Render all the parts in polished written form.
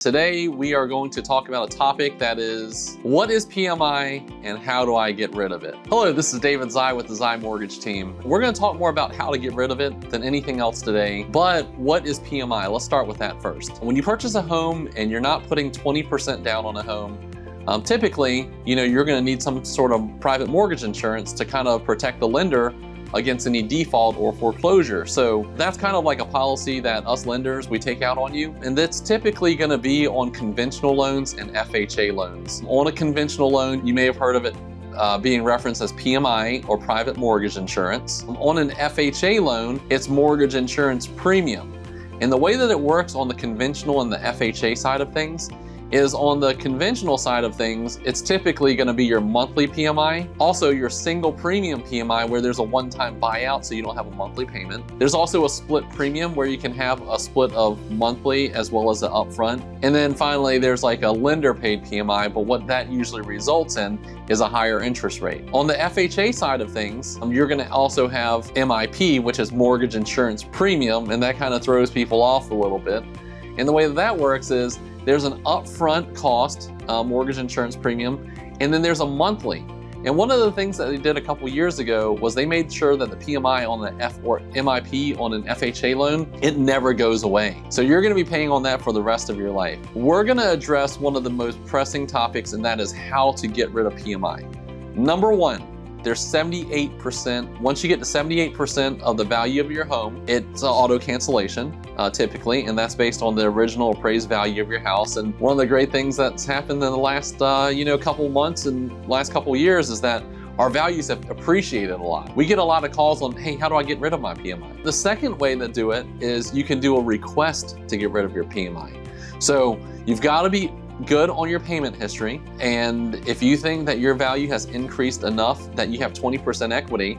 Today, we are going to talk about a topic that is, what is PMI and how do I get rid of it? Hello, this is David Zai with the Zai Mortgage team. We're going to talk more about how to get rid of it than anything else today, but what is PMI? Let's start with that first. When you purchase a home and you're not putting 20% down on a home, typically, you're going to need some sort of private mortgage insurance to kind of protect the lender against any default or foreclosure. So that's kind of like a policy that us lenders, we take out on you. And that's typically gonna be on conventional loans and FHA loans. On a conventional loan, you may have heard of it being referenced as PMI or private mortgage insurance. On an FHA loan, it's mortgage insurance premium. And the way that it works on the conventional and the FHA side of things is on the conventional side of things, it's typically gonna be your monthly PMI, also your single premium PMI where there's a one-time buyout so you don't have a monthly payment. There's also a split premium where you can have a split of monthly as well as the upfront. And then finally, there's like a lender paid PMI, but what that usually results in is a higher interest rate. On the FHA side of things, you're gonna also have MIP, which is mortgage insurance premium, and that kind of throws people off a little bit. And the way that works is there's an upfront cost, mortgage insurance premium, and then there's a monthly. And one of the things that they did a couple years ago was they made sure that the PMI on the MIP on an FHA loan, it never goes away. So you're gonna be paying on that for the rest of your life. We're gonna address one of the most pressing topics, and that is how to get rid of PMI. Number one, there's 78%. Once you get to 78% of the value of your home, it's an auto cancellation typically, and that's based on the original appraised value of your house. And one of the great things that's happened in the last couple months and last couple years is that our values have appreciated a lot. We get a lot of calls on, hey, how do I get rid of my PMI? The second way to do it is you can do a request to get rid of your PMI. So you've got to be good on your payment history, and if you think that your value has increased enough that you have 20% equity,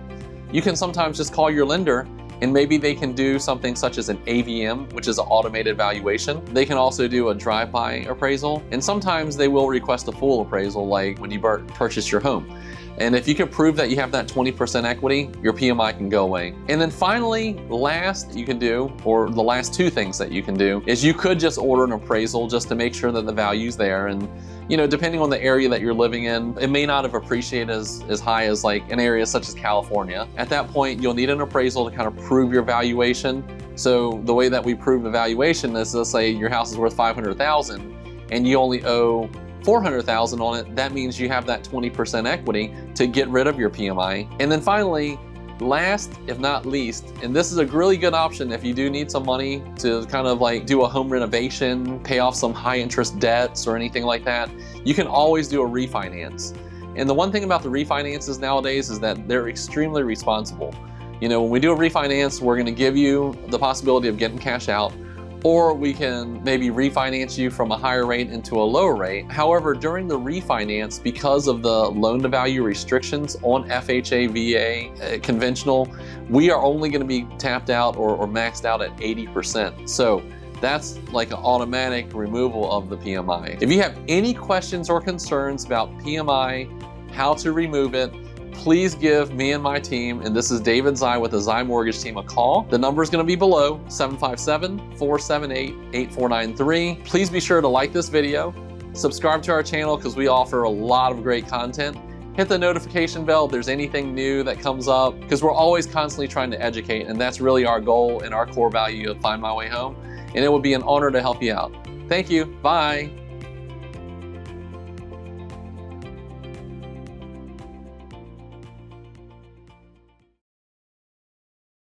you can sometimes just call your lender and maybe they can do something such as an AVM, which is an automated valuation. They can also do a drive-by appraisal, and sometimes they will request a full appraisal like when you purchase your home. And if you can prove that you have that 20% equity, your PMI can go away. And then finally, last you can do, or the last two things that you can do, is you could just order an appraisal just to make sure that the value's there. And depending on the area that you're living in, it may not have appreciated as high as like an area such as California. At that point, you'll need an appraisal to kind of prove your valuation. So the way that we prove the valuation is, let's say your house is worth $500,000 and you only owe $400,000 on it. That means you have that 20% equity to get rid of your PMI. And then finally, last if not least, and this is a really good option if you do need some money to kind of like do a home renovation, pay off some high interest debts or anything like that, you can always do a refinance. And the one thing about the refinances nowadays is that they're extremely responsible. When we do a refinance, we're gonna give you the possibility of getting cash out, or we can maybe refinance you from a higher rate into a lower rate. However, during the refinance, because of the loan-to-value restrictions on FHA, VA, conventional, we are only gonna be tapped out or maxed out at 80%. So that's like an automatic removal of the PMI. If you have any questions or concerns about PMI, how to remove it, please give me and my team, and this is David Zai with the Zai Mortgage team, a call. The number is going to be below, 757-478-8493. Please be sure to like this video, subscribe to our channel because we offer a lot of great content. Hit the notification bell if there's anything new that comes up, because we're always constantly trying to educate, and that's really our goal and our core value of Find My Way Home. And it would be an honor to help you out. Thank you. Bye.